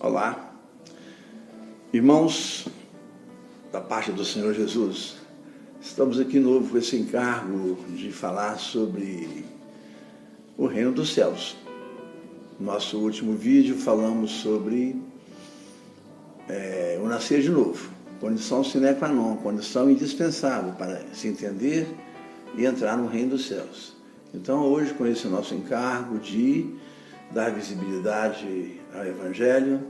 Olá, irmãos, da parte do Senhor Jesus, estamos aqui de novo com esse encargo de falar sobre o reino dos céus. No nosso último vídeo falamos sobre o nascer de novo, condição sine qua non, condição indispensável para se entender e entrar no reino dos céus. Então hoje, com esse nosso encargo de dar visibilidade ao Evangelho,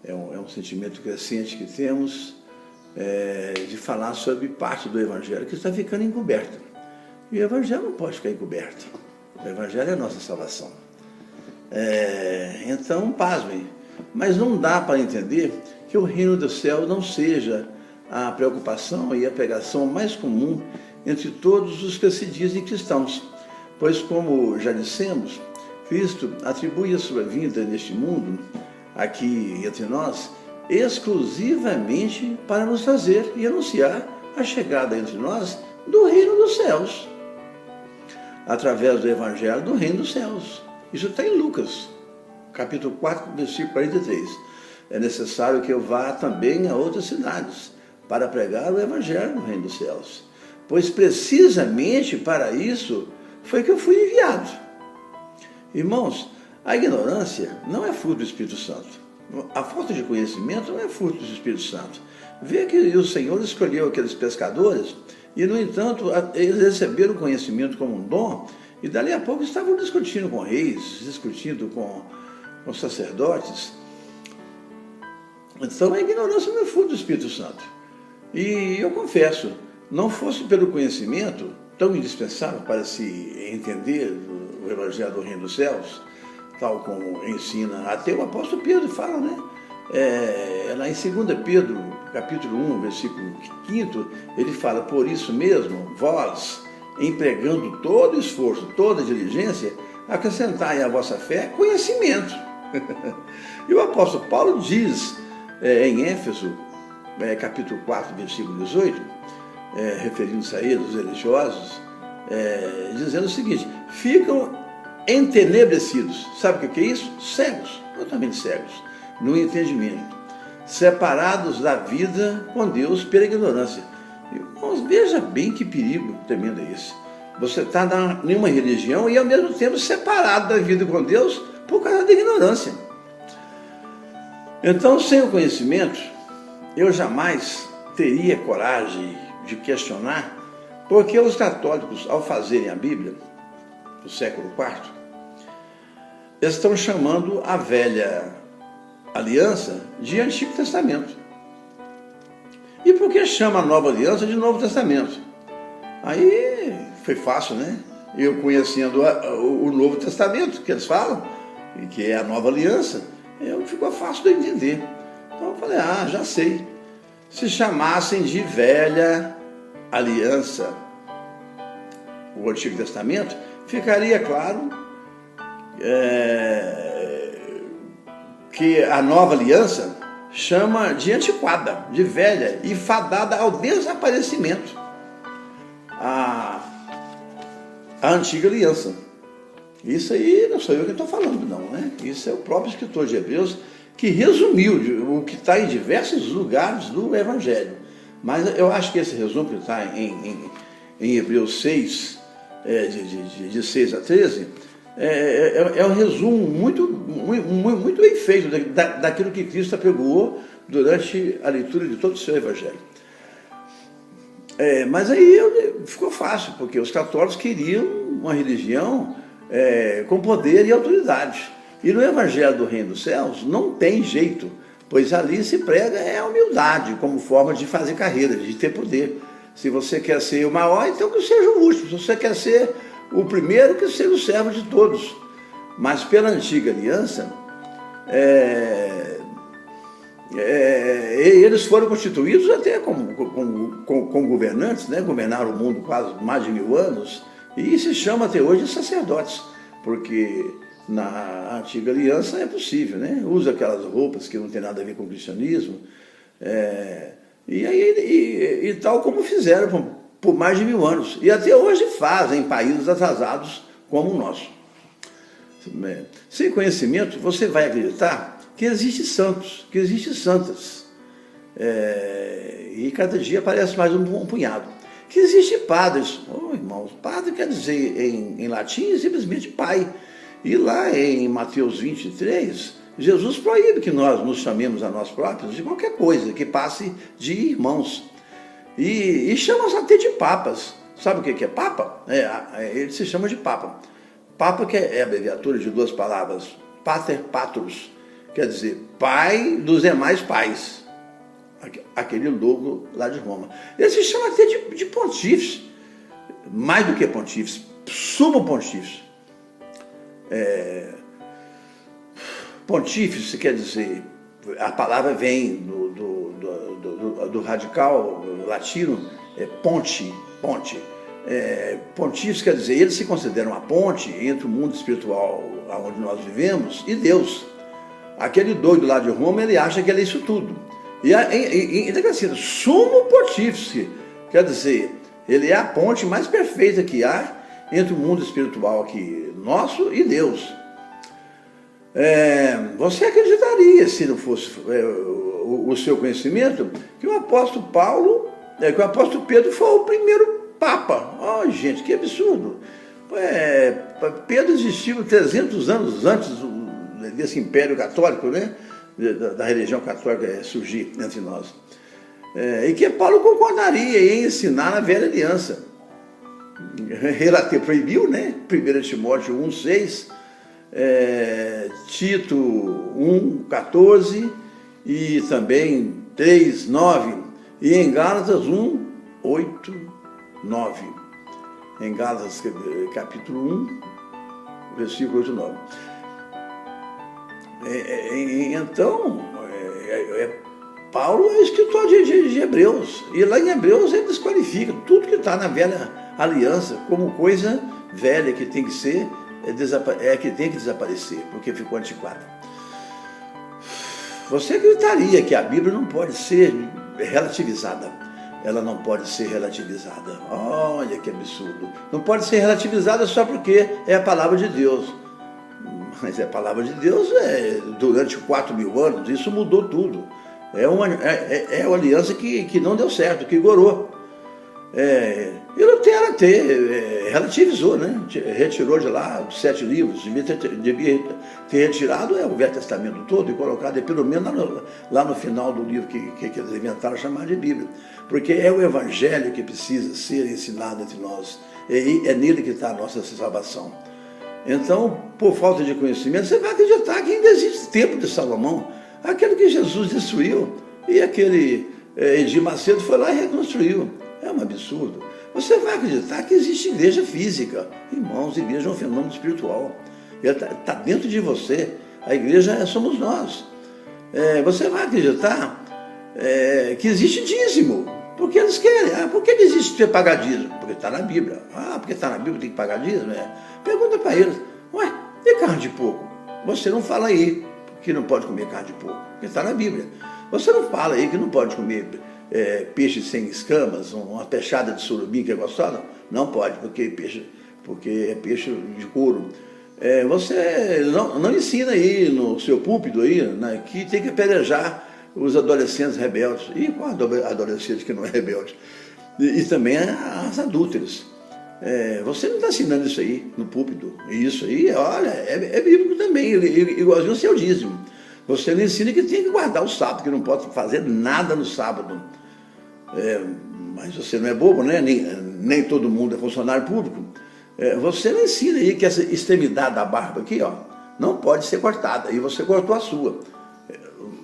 é um sentimento crescente que temos, de falar sobre parte do Evangelho que está ficando encoberto. E o Evangelho não pode ficar encoberto. O Evangelho é a nossa salvação. Então, pasmem, mas não dá para entender que o reino do céu não seja a preocupação e a pregação mais comum entre todos os que se dizem cristãos. Pois, como já dissemos, Cristo atribui a sua vinda neste mundo, aqui entre nós, exclusivamente para nos trazer e anunciar a chegada entre nós do reino dos céus, através do Evangelho do reino dos céus. Isso está em Lucas, capítulo 4, versículo 43. É necessário que eu vá também a outras cidades para pregar o Evangelho do reino dos céus, pois precisamente para isso foi que eu fui enviado. Irmãos, a ignorância não é fruto do Espírito Santo. A falta de conhecimento não é fruto do Espírito Santo. Vê que o Senhor escolheu aqueles pescadores e, no entanto, eles receberam o conhecimento como um dom e, dali a pouco, estavam discutindo com reis, discutindo com sacerdotes. Então, a ignorância não é fruto do Espírito Santo. E eu confesso, não fosse pelo conhecimento tão indispensável para se entender o Evangelho do Reino dos Céus, tal como ensina até o apóstolo Pedro fala, né? Lá em 2 Pedro, capítulo 1, versículo 5, ele fala: por isso mesmo, vós, empregando todo esforço, toda diligência, acrescentai à vossa fé conhecimento. E o apóstolo Paulo diz em Éfeso, capítulo 4, versículo 18, referindo-se a eles, os religiosos, dizendo o seguinte: ficam entenebrecidos. Sabe o que é isso? Cegos, totalmente cegos, no entendimento, separados da vida com Deus pela ignorância. Irmãos, veja bem que perigo tremendo é esse. Você está em uma religião e ao mesmo tempo separado da vida com Deus por causa da ignorância. Então, sem o conhecimento, eu jamais teria coragem de questionar porque os católicos, ao fazerem a Bíblia do século IV, estão chamando a velha aliança de Antigo Testamento. E por que chama a nova aliança de Novo Testamento? Aí foi fácil, né? Eu conhecendo o Novo Testamento, que eles falam, que é a nova aliança, ficou fácil de entender. Então eu falei: já sei. Se chamassem de velha aliança o Antigo Testamento, ficaria claro que a nova aliança chama de antiquada, de velha e fadada ao desaparecimento a antiga aliança. Isso aí não sou eu que estou falando, não, né? Isso é o próprio escritor de Hebreus que resumiu o que está em diversos lugares do Evangelho. Mas eu acho que esse resumo que está em Hebreus 6, de 6 a 13, é um resumo muito bem feito daquilo que Cristo apregoou durante a leitura de todo o seu Evangelho. Mas aí ficou fácil, porque os católicos queriam uma religião com poder e autoridade. E no Evangelho do Reino dos Céus não tem jeito, pois ali se prega a humildade como forma de fazer carreira, de ter poder. Se você quer ser o maior, então que seja o último. Se você quer ser o primeiro, que seja o servo de todos. Mas pela antiga aliança, eles foram constituídos até como governantes, né? Governaram o mundo quase mais de 1000 anos, e se chama até hoje de sacerdotes, porque na antiga aliança é possível, né? Usa aquelas roupas que não tem nada a ver com o cristianismo, e tal como fizeram por mais de 1000 anos, e até hoje fazem em países atrasados como o nosso. Sem conhecimento, você vai acreditar que existem santos, que existem santas. E cada dia aparece mais um punhado. Que existem padres. Irmãos, padre quer dizer em latim simplesmente pai. E lá em Mateus 23, Jesus proíbe que nós nos chamemos a nós próprios de qualquer coisa que passe de irmãos. E chama-se até de papas. Sabe o que é papa? Ele se chama de papa. Papa que é a abreviatura de duas palavras. Pater Patros, quer dizer pai dos demais pais. Aquele logo lá de Roma. Ele se chama até de pontífice. Mais do que pontífice, sumo pontífice. Pontífice quer dizer, a palavra vem do radical latino, ponte. Pontífice quer dizer, eles se consideram uma ponte entre o mundo espiritual onde nós vivemos e Deus. Aquele doido lá de Roma, ele acha que ele é isso tudo. E assim, sumo pontífice, quer dizer, ele é a ponte mais perfeita que há entre o mundo espiritual aqui, nosso e Deus. Você acreditaria, se não fosse o seu conhecimento, que o apóstolo Pedro foi o primeiro Papa. Gente, que absurdo. Pedro existiu 300 anos antes desse Império Católico, né? Da religião católica surgir entre nós. E que Paulo concordaria em ensinar na velha aliança. Ele até proibiu, né? 1 Timóteo 1,6, Tito 1,14 e também 3,9 e em Gálatas 1,8, 9. Em Gálatas capítulo 1, versículo 8, 9. Então, Paulo é escritor de Hebreus, e lá em Hebreus ele desqualifica tudo que está na velha aliança como coisa velha que tem que ser, que tem que desaparecer, porque ficou antiquada. Você acreditaria que a Bíblia não pode ser relativizada? Ela não pode ser relativizada. Olha que absurdo. Não pode ser relativizada só porque é a palavra de Deus. Mas a palavra de Deus durante 4.000 anos, isso mudou tudo. É uma aliança que não deu certo, que gorou. E Lutero até relativizou, né? Retirou de lá os 7 livros, devia ter retirado o Velho Testamento todo e colocado pelo menos lá no final do livro que eles inventaram chamar de Bíblia. Porque é o Evangelho que precisa ser ensinado entre nós. É nele que está a nossa salvação. Então, por falta de conhecimento, você vai acreditar que ainda existe templo de Salomão, aquele que Jesus destruiu, e aquele Edir Macedo foi lá e reconstruiu. É um absurdo. Você vai acreditar que existe igreja física. Irmãos, igreja é um fenômeno espiritual. Está dentro de você. A igreja somos nós. Você vai acreditar que existe dízimo. Porque eles querem. Por que existe ter pagar dízimo? Porque está na Bíblia. Porque está na Bíblia tem que pagar dízimo? Pergunta para eles. E carne de porco? Você não fala aí que não pode comer carne de porco. Porque está na Bíblia. Você não fala aí que não pode comer peixe sem escamas, uma peixada de surubim que é gostosa? Não pode, porque é peixe de couro. Você não ensina aí no seu púlpito aí, né, que tem que apedrejar os adolescentes rebeldes. E qual adolescente que não é rebelde? E também as adúlteras. Você não está ensinando isso aí no púlpito. E isso aí, olha, é bíblico também, igualzinho o seu dízimo. Você não ensina que tem que guardar o sábado, que não pode fazer nada no sábado. Mas você não é bobo, né? Nem todo mundo é funcionário público. Você não ensina aí que essa extremidade da barba aqui, não pode ser cortada. E você cortou a sua.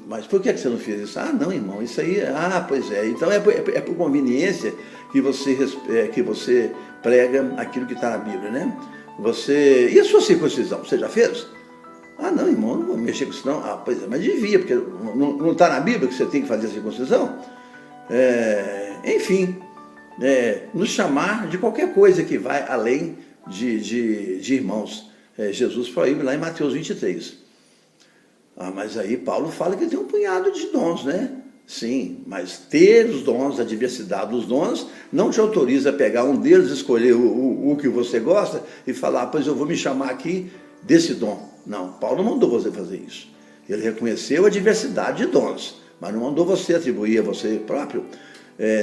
Mas por que você não fez isso? Não, irmão, isso aí... pois é. Então é por conveniência que você prega aquilo que está na Bíblia, né? E a sua circuncisão? Você já fez? Não, irmão, não vou mexer com isso não. Pois é, mas devia, porque não está na Bíblia que você tem que fazer a circuncisão? Enfim, nos chamar de qualquer coisa que vai além de irmãos. Jesus proíbe lá em Mateus 23. Mas aí Paulo fala que tem um punhado de dons, né? Sim, mas ter os dons, a diversidade dos dons, não te autoriza a pegar um deles, escolher o que você gosta e falar, pois eu vou me chamar aqui desse dom. Não, Paulo não mandou você fazer isso. Ele reconheceu a diversidade de dons, mas não mandou você atribuir a você próprio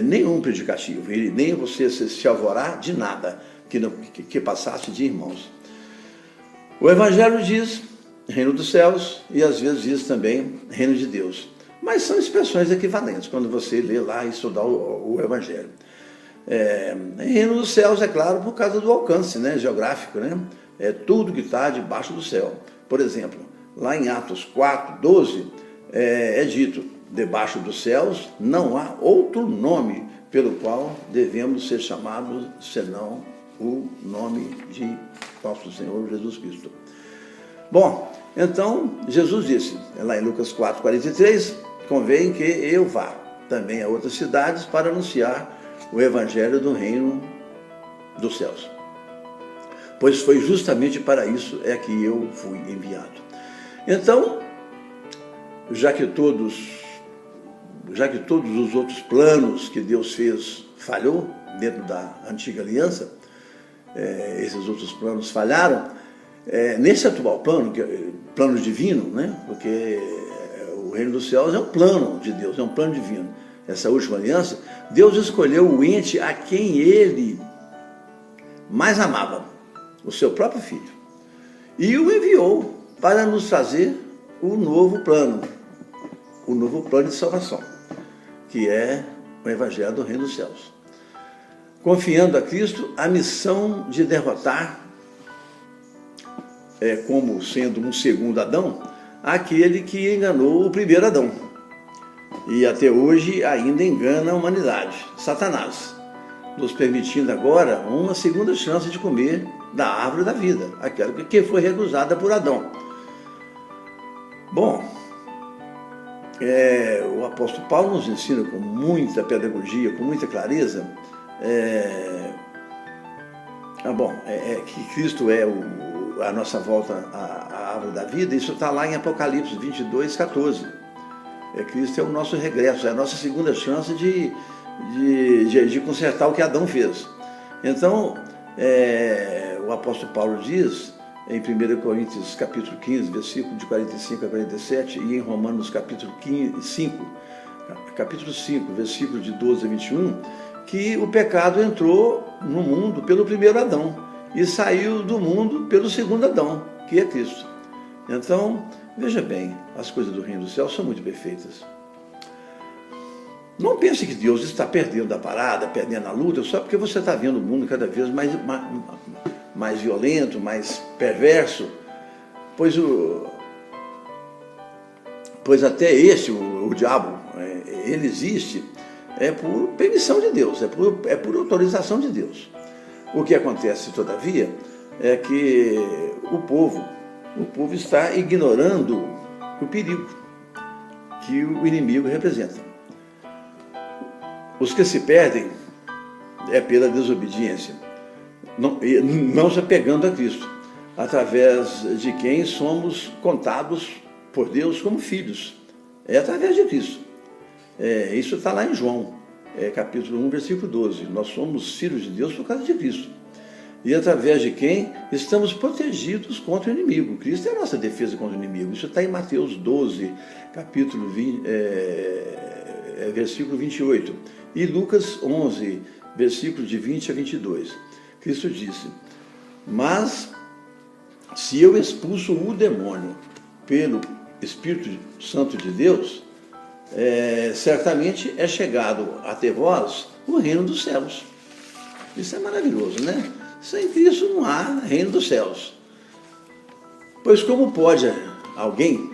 nenhum predicativo, e nem você se alvorar de nada que passasse de irmãos. O Evangelho diz reino dos céus e às vezes diz também reino de Deus. Mas são expressões equivalentes quando você lê lá e estudar o Evangelho. Reino dos céus, é claro, por causa do alcance, né, geográfico, né? É tudo que está debaixo do céu. Por exemplo, lá em Atos 4, 12, é dito, debaixo dos céus não há outro nome pelo qual devemos ser chamados, senão o nome de nosso Senhor Jesus Cristo. Bom, então Jesus disse, lá em Lucas 4, 43, convém que eu vá também a outras cidades para anunciar o evangelho do reino dos céus. Pois foi justamente para isso que eu fui enviado. Então, já que todos os outros planos que Deus fez falhou dentro da antiga aliança, esses outros planos falharam, nesse atual plano, que é plano divino, né? Porque o reino dos céus é um plano de Deus, é um plano divino. Essa última aliança, Deus escolheu o ente a quem ele mais amava, o seu próprio filho, e o enviou para nos trazer o novo plano de salvação, que é o evangelho do reino dos céus, confiando a Cristo a missão de derrotar, como sendo um segundo Adão, aquele que enganou o primeiro Adão, e até hoje ainda engana a humanidade, Satanás, nos permitindo agora uma segunda chance de comer da árvore da vida, aquela que foi recusada por Adão. Bom, o apóstolo Paulo nos ensina com muita pedagogia, com muita clareza, que Cristo é a nossa volta à árvore da vida. Isso está lá em Apocalipse 22, 14. Cristo é o nosso regresso, é a nossa segunda chance de consertar o que Adão fez. Então, o apóstolo Paulo diz, em 1 Coríntios capítulo 15, versículo de 45 a 47, e em Romanos capítulo 5, versículo de 12 a 21, que o pecado entrou no mundo pelo primeiro Adão e saiu do mundo pelo segundo Adão, que é Cristo. Então, veja bem, as coisas do reino do céu são muito perfeitas. Não pense que Deus está perdendo a parada, perdendo a luta, só porque você está vendo o mundo cada vez mais violento, mais perverso, pois até o diabo, ele existe, por permissão de Deus, é por autorização de Deus. O que acontece, todavia, é que o povo está ignorando o perigo que o inimigo representa. Os que se perdem pela desobediência, não se apegando a Cristo, através de quem somos contados por Deus como filhos, através de Cristo. Isso está lá em João, capítulo 1, versículo 12. Nós somos filhos de Deus por causa de Cristo. E através de quem estamos protegidos contra o inimigo. Cristo é a nossa defesa contra o inimigo. Isso está em Mateus 12, capítulo 20, versículo 28. E Lucas 11, versículos de 20 a 22. Cristo disse, mas se eu expulso o demônio pelo Espírito Santo de Deus, certamente é chegado até vós o reino dos céus. Isso é maravilhoso, né? Sem Cristo não há reino dos céus. Pois como pode alguém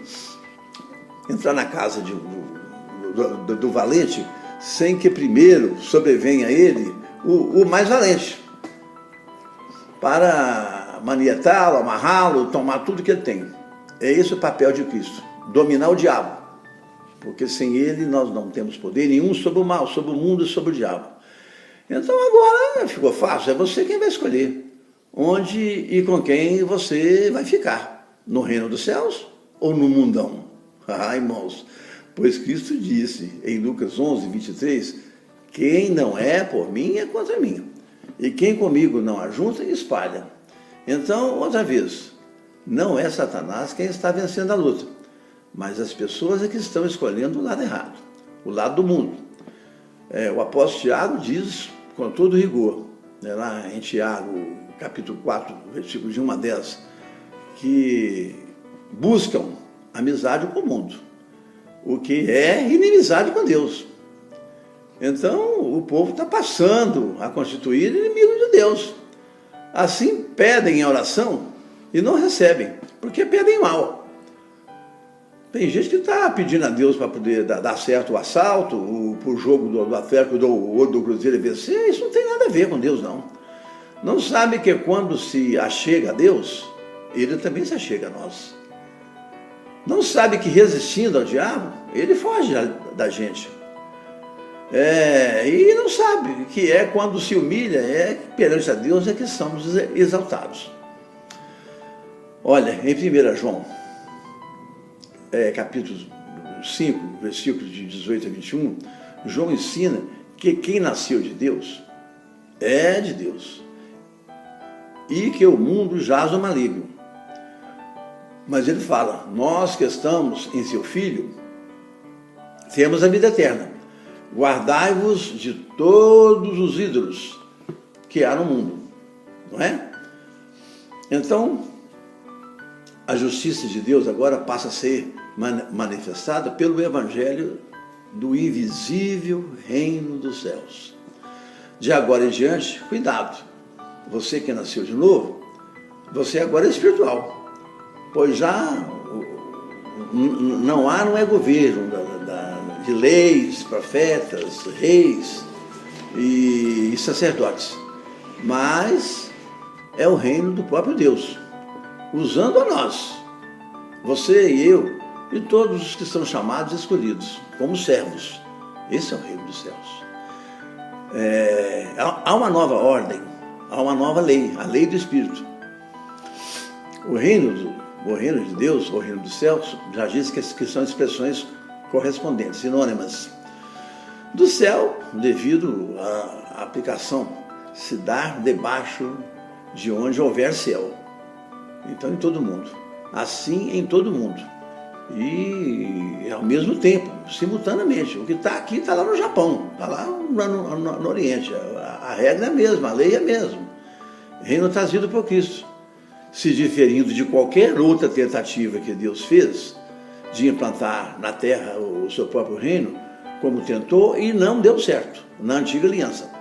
entrar na casa do valente sem que primeiro sobrevenha a ele o mais valente, para manietá-lo, amarrá-lo, tomar tudo que ele tem? É esse o papel de Cristo, dominar o diabo, porque sem ele nós não temos poder nenhum sobre o mal, sobre o mundo e sobre o diabo. Então agora ficou fácil, é você quem vai escolher onde e com quem você vai ficar, no reino dos céus ou no mundão? Irmãos, pois Cristo disse em Lucas 11, 23, quem não é por mim é contra mim, e quem comigo não ajunta e espalha. Então, outra vez, não é Satanás quem está vencendo a luta, mas as pessoas é que estão escolhendo o lado errado, o lado do mundo. O apóstolo Tiago diz com todo rigor, né, lá em Tiago, capítulo 4, versículos de 1 a 10, que buscam amizade com o mundo, o que é inimizade com Deus. Então, o povo está passando a constituir inimigo de Deus. Assim, pedem em oração e não recebem, porque pedem mal. Tem gente que está pedindo a Deus para poder dar certo o assalto, o jogo do Atlético do Cruzeiro vencer. Isso não tem nada a ver com Deus, não. Não sabe que quando se achega a Deus, Ele também se achega a nós. Não sabe que resistindo ao diabo, ele foge da gente. E não sabe que quando se humilha, perante a Deus é que somos exaltados. Olha, em 1 João, capítulo 5, versículos de 18 a 21, João ensina que quem nasceu de Deus é de Deus e que o mundo jaz no maligno. Mas ele fala, nós que estamos em seu Filho, temos a vida eterna. Guardai-vos de todos os ídolos que há no mundo, não é? Então, a justiça de Deus agora passa a ser manifestada pelo Evangelho do invisível reino dos céus. De agora em diante, cuidado, você que nasceu de novo, você agora é espiritual, pois já não é governo de leis, profetas, reis e sacerdotes, mas é o reino do próprio Deus, usando a nós, você e eu, e todos os que são chamados e escolhidos, como servos. Esse é o reino dos céus. Há uma nova ordem, há uma nova lei, a lei do Espírito. O reino de Deus, o reino dos céus, já diz que são expressões correspondentes, sinônimas. Do céu, devido à aplicação, se dá debaixo de onde houver céu. Então, em todo mundo. Assim, em todo mundo. E, ao mesmo tempo, simultaneamente. O que está aqui está lá no Japão, está lá no Oriente. A regra é a mesma, a lei é a mesma. Reino trazido por Cristo. Se diferindo de qualquer outra tentativa que Deus fez de implantar na terra o seu próprio reino, como tentou e não deu certo na antiga aliança.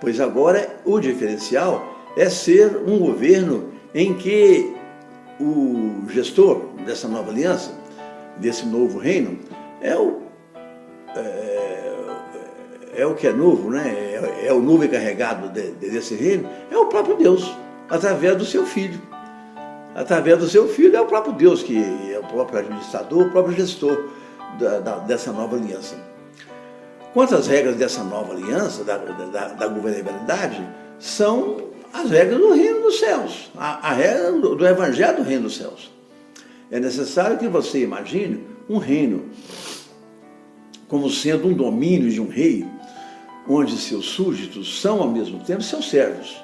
Pois agora o diferencial é ser um governo em que o gestor dessa nova aliança, desse novo reino, é o que é novo, né? É o novo encarregado desse reino, é o próprio Deus, através do seu Filho. Através do seu Filho é o próprio Deus, que é o próprio administrador, o próprio gestor dessa nova aliança. Quanto às regras dessa nova aliança, da governabilidade, são as regras do reino dos céus, a regra do evangelho do reino dos céus. É necessário que você imagine um reino como sendo um domínio de um rei, onde seus súditos são ao mesmo tempo seus servos.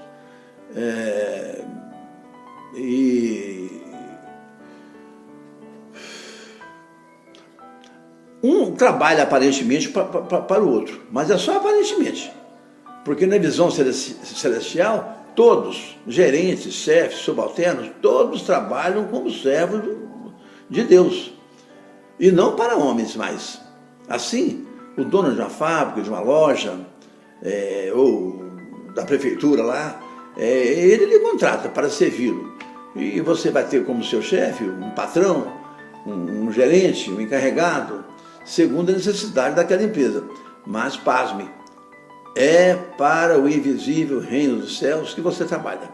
Um trabalha aparentemente para o outro, mas é só aparentemente, porque na visão celestial, todos, gerentes, chefes, subalternos, todos trabalham como servos de Deus, e não para homens mais. Assim, o dono de uma fábrica, de uma loja, ou da prefeitura lá, ele lhe contrata para servi-lo. E você vai ter como seu chefe um patrão, um gerente, um encarregado, segundo a necessidade daquela empresa. Mas, pasme, é para o invisível reino dos céus que você trabalha.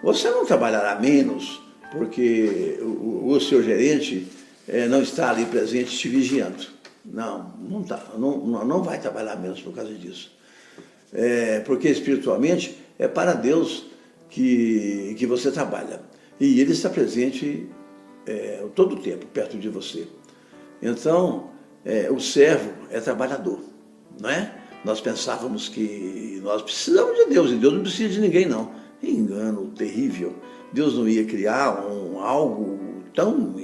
Você não trabalhará menos porque o seu gerente não está ali presente te vigiando. Não vai trabalhar menos por causa disso. Porque espiritualmente é para Deus que você trabalha. E Ele está presente todo o tempo perto de você. Então, o servo é trabalhador, não é? Nós pensávamos que nós precisamos de Deus, e Deus não precisa de ninguém, não. Engano terrível. Deus não ia criar algo tão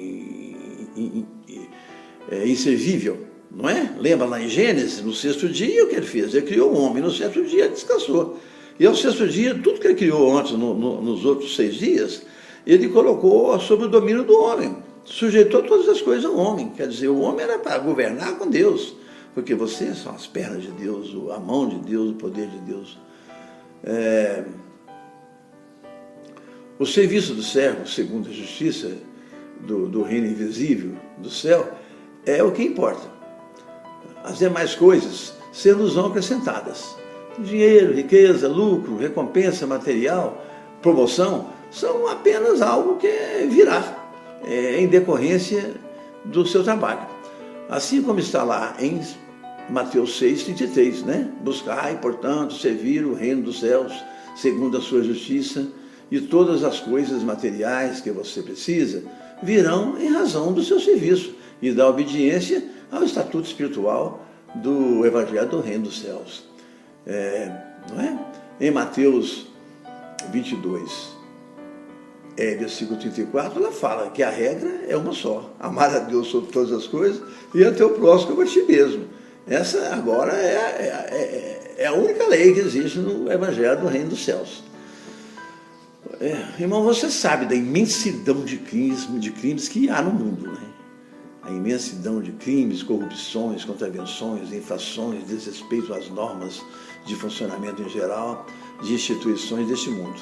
inservível, não é? Lembra lá em Gênesis, no sexto dia, o que ele fez? Ele criou o homem, no sexto dia ele descansou. E ao sexto dia, tudo que ele criou antes, nos outros 6 dias, ele colocou sob o domínio do homem. Sujeitou todas as coisas ao homem. Quer dizer, o homem era para governar com Deus, porque vocês são as pernas de Deus, a mão de Deus, o poder de Deus. O serviço do servo, segundo a justiça do reino invisível do céu, é o que importa. As demais coisas nos são acrescentadas. Dinheiro, riqueza, lucro, recompensa material, promoção, são apenas algo que virá em decorrência do seu trabalho. Assim como está lá em Mateus 6,33, né? Buscai, portanto, servir o reino dos céus, segundo a sua justiça, e todas as coisas materiais que você precisa virão em razão do seu serviço e da obediência ao estatuto espiritual do Evangelho do Reino dos Céus. Não é? Em Mateus 22, versículo 34, ela fala que a regra é uma só: amar a Deus sobre todas as coisas e a teu próximo como a ti mesmo. Essa agora é a única lei que existe no Evangelho do Reino dos Céus. Irmão, você sabe da imensidão de crimes que há no mundo, né? A imensidão de crimes, corrupções, contravenções, infrações, desrespeito às normas de funcionamento em geral de instituições deste mundo,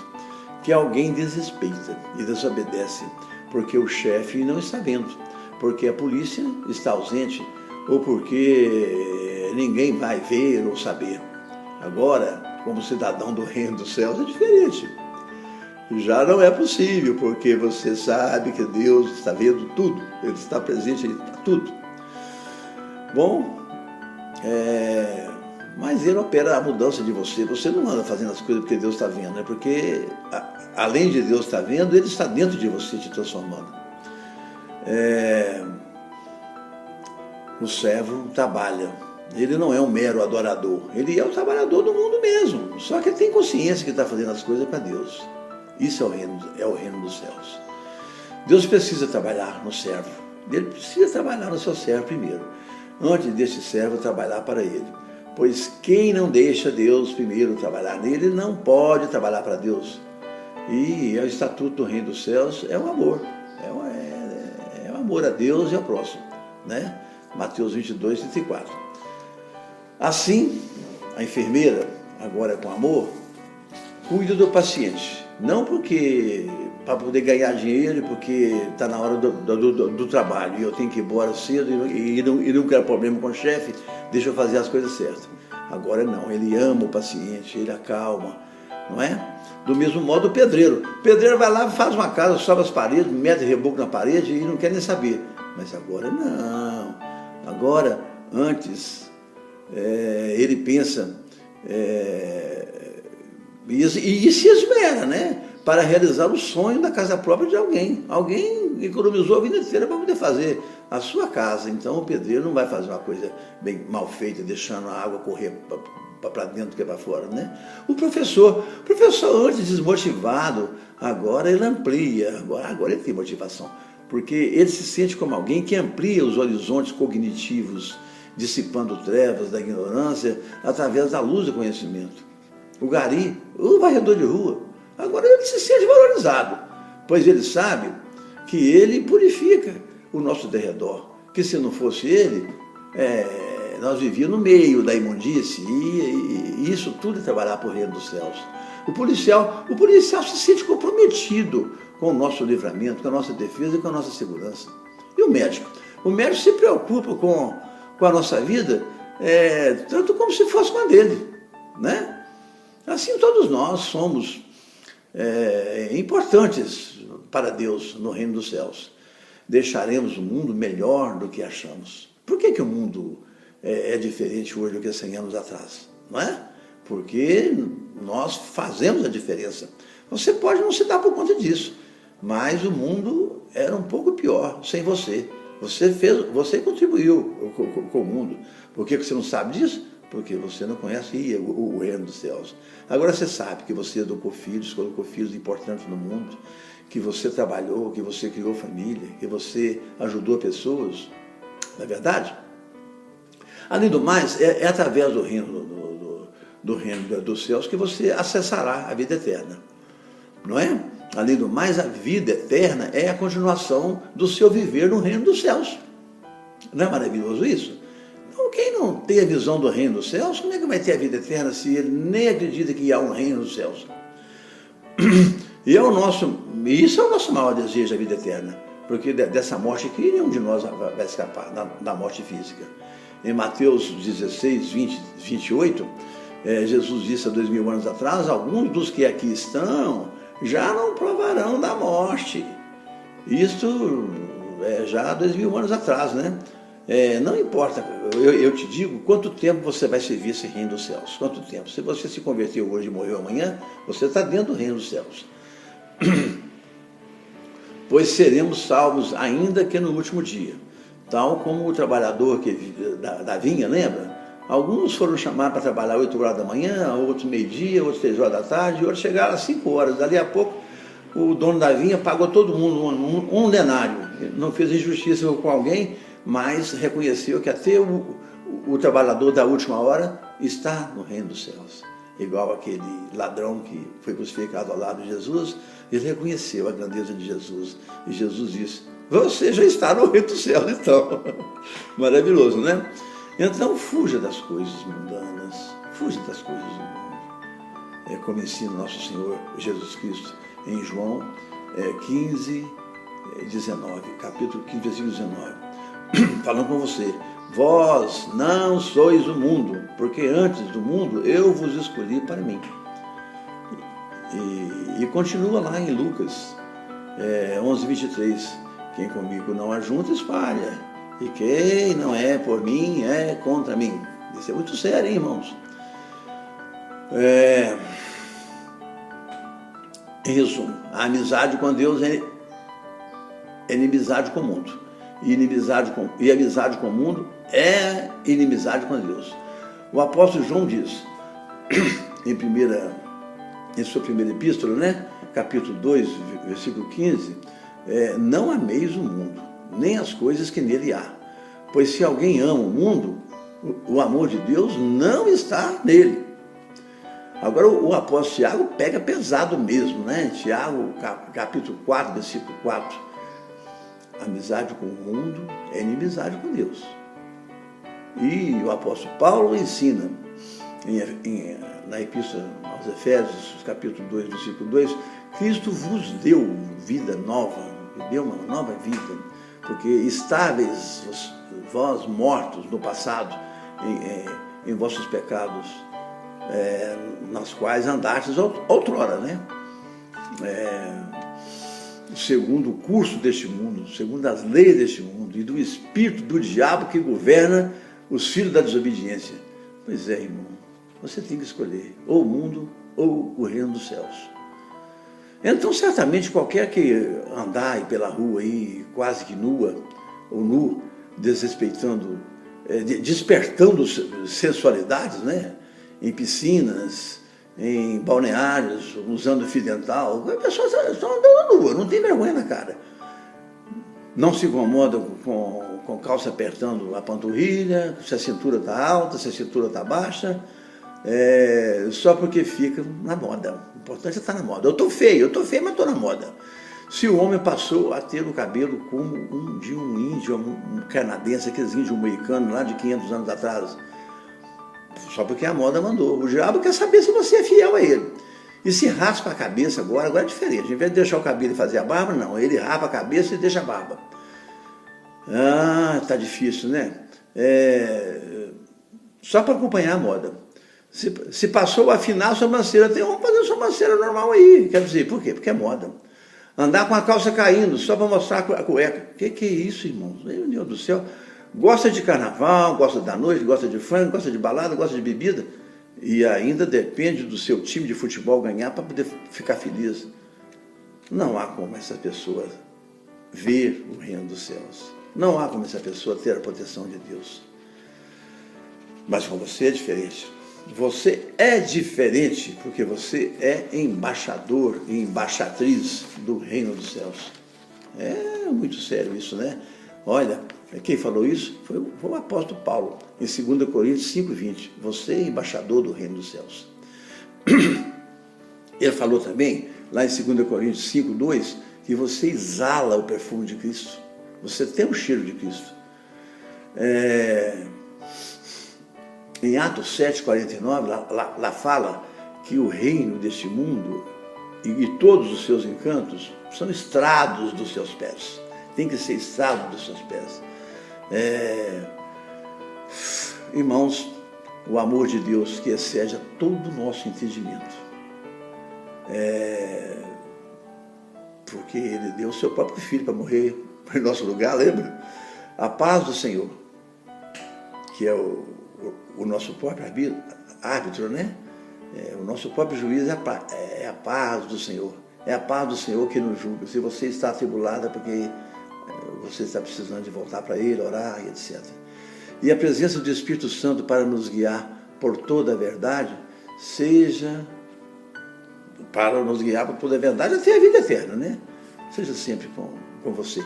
que alguém desrespeita e desobedece porque o chefe não está vendo, porque a polícia está ausente ou porque ninguém vai ver ou saber. Agora, como cidadão do reino dos céus, é diferente. Já não é possível, porque você sabe que Deus está vendo tudo, Ele está presente em tudo. Bom, mas Ele opera a mudança de você. Você não anda fazendo as coisas porque Deus está vendo, é porque, além de Deus estar vendo, Ele está dentro de você te transformando. O servo trabalha. Ele não é um mero adorador, ele é o trabalhador do mundo mesmo, só que ele tem consciência que está fazendo as coisas para Deus. Isso é o reino dos céus. Deus precisa trabalhar no servo. Ele precisa trabalhar no seu servo primeiro, antes deste servo trabalhar para ele. Pois quem não deixa Deus primeiro trabalhar nele, não pode trabalhar para Deus. E o estatuto do reino dos céus é o amor. É o amor a Deus e ao próximo, né? Mateus 22, 34. Assim, a enfermeira, agora com amor, cuida do paciente. Não porque para poder ganhar dinheiro, porque está na hora do trabalho e eu tenho que ir embora cedo e não quero problema com o chefe, deixa eu fazer as coisas certas. Agora não, ele ama o paciente, ele acalma, não é? Do mesmo modo o pedreiro. O pedreiro vai lá, faz uma casa, sobe as paredes, mete reboco na parede e não quer nem saber. Mas agora não. Agora, antes, ele pensa... E se esmera, né? Para realizar o sonho da casa própria de alguém. Alguém economizou a vida inteira para poder fazer a sua casa. Então o pedreiro não vai fazer uma coisa bem mal feita, deixando a água correr para dentro que é para fora, né? O professor antes desmotivado, agora ele amplia, agora ele tem motivação. Porque ele se sente como alguém que amplia os horizontes cognitivos, dissipando trevas da ignorância através da luz do conhecimento. O gari, o varredor de rua, agora ele se sente valorizado, pois ele sabe que ele purifica o nosso derredor, que se não fosse ele, nós vivíamos no meio da imundície, e isso tudo é trabalhar para o reino dos céus. O policial se sente comprometido com o nosso livramento, com a nossa defesa e com a nossa segurança. E o médico? O médico se preocupa com a nossa vida, tanto como se fosse uma dele, né? Assim todos nós somos importantes para Deus no reino dos céus. Deixaremos o mundo melhor do que achamos. Por que o mundo é diferente hoje do que 100 anos atrás? Não é? Porque nós fazemos a diferença. Você pode não se dar por conta disso, mas o mundo era um pouco pior sem você. Você contribuiu com o mundo. Por que você não sabe disso? porque você não conhece o reino dos céus. Agora você sabe que você colocou filhos importantes no mundo, que você trabalhou, que você criou família, que você ajudou pessoas, não é verdade? Além do mais, é através do reino dos céus que você acessará a vida eterna, não é? Além do mais, a vida eterna é a continuação do seu viver no reino dos céus. Não é maravilhoso isso? Então, quem não tem a visão do reino dos céus, como é que vai ter a vida eterna se ele nem acredita que há um reino dos céus? E isso é o nosso maior desejo, a vida eterna, porque dessa morte aqui nenhum de nós vai escapar, da morte física. Em Mateus 16, 20, 28, Jesus disse há 2000 anos atrás, alguns dos que aqui estão já não provarão da morte. Isto já há 2000 anos atrás, né? Não importa, eu te digo quanto tempo você vai servir esse reino dos céus. Quanto tempo? Se você se converteu hoje e morreu amanhã, você está dentro do reino dos céus. Pois seremos salvos ainda que no último dia. Tal como o trabalhador da vinha, lembra? Alguns foram chamados para trabalhar 8 horas da manhã, outros meio-dia, outros 3 horas da tarde, outros chegaram às 5 horas. Dali a pouco, o dono da vinha pagou todo mundo um denário. Não fez injustiça com alguém, mas reconheceu que até o trabalhador da última hora está no reino dos céus. Igual aquele ladrão que foi crucificado ao lado de Jesus, ele reconheceu a grandeza de Jesus. E Jesus disse, você já está no reino dos céus, então. Maravilhoso, né? Então, fuja das coisas mundanas, fuja das coisas do mundo. Como ensina nosso Senhor Jesus Cristo em João 15, 19, capítulo 15, versículo 19. Falando com você, vós não sois do mundo, porque antes do mundo eu vos escolhi para mim. E continua lá em Lucas 11, 23, quem comigo não ajunta, espalha, e quem não é por mim é contra mim. Isso é muito sério, hein, irmãos? Em resumo, a amizade com Deus é inimizade com o mundo. E amizade com o mundo é inimizade com Deus. O apóstolo João diz, em sua primeira epístola, né? Capítulo 2, versículo 15, não ameis o mundo, nem as coisas que nele há. Pois se alguém ama o mundo, o amor de Deus não está nele. Agora o apóstolo Tiago pega pesado mesmo, né? Tiago, capítulo 4, versículo 4. Amizade com o mundo é inimizade com Deus. E o apóstolo Paulo ensina na epístola aos Efésios, capítulo 2, versículo 2, Cristo vos deu vida nova, deu uma nova vida, porque estáveis vós mortos no passado em vossos pecados, nas quais andastes outrora, né? Segundo o curso deste mundo, segundo as leis deste mundo e do espírito do diabo que governa os filhos da desobediência. Pois é, irmão, você tem que escolher ou o mundo ou o reino dos céus. Então, certamente, qualquer que andar aí pela rua aí, quase que nua ou nu, desrespeitando, despertando sensualidades, né? Em piscinas, em balneários, usando fio dental, as pessoas estão andando nua, não tem vergonha na cara. Não se incomoda com calça apertando a panturrilha, se a cintura está alta, se a cintura está baixa, só porque fica na moda. O importante é estar na moda. Eu estou feio, mas estou na moda. Se o homem passou a ter o cabelo como de um índio, um canadense, aqueles índios americanos lá de 500 anos atrás, só porque a moda mandou. O diabo quer saber se você é fiel a ele. E se raspa a cabeça agora é diferente. Ao invés de deixar o cabelo e fazer a barba, não. Ele rapa a cabeça e deixa a barba. Ah, tá difícil, né? Só para acompanhar a moda. Se passou a afinar a sobrancelha, vamos fazer a sobrancelha normal aí. Quer dizer, por quê? Porque é moda. Andar com a calça caindo, só para mostrar a cueca. Que é isso, irmãos? Meu Deus do céu. Gosta de carnaval, gosta da noite, gosta de funk, gosta de balada, gosta de bebida. E ainda depende do seu time de futebol ganhar para poder ficar feliz. Não há como essa pessoa ver o reino dos céus. Não há como essa pessoa ter a proteção de Deus. Mas com você é diferente. Você é diferente porque você é embaixador e embaixatriz do reino dos céus. É muito sério isso, né? Olha, quem falou isso foi o apóstolo Paulo, em 2 Coríntios 5,20. Você é embaixador do reino dos céus. Ele falou também, lá em 2 Coríntios 5,2, que você exala o perfume de Cristo. Você tem o cheiro de Cristo. Em Atos 7,49, lá fala que o reino deste mundo e todos os seus encantos são estrados dos seus pés. Tem que ser estrado dos seus pés. Irmãos, o amor de Deus que excede a todo o nosso entendimento. Porque Ele deu o seu próprio Filho para morrer em nosso lugar, lembra? A paz do Senhor, que é o nosso próprio árbitro, né? O nosso próprio juiz é a paz do Senhor. É a paz do Senhor que nos julga. Se você está atribulado é porque você está precisando de voltar para Ele, orar e etc. E a presença do Espírito Santo para nos guiar por toda a verdade, para nos guiar por toda a verdade até a vida eterna, né? Seja sempre com você.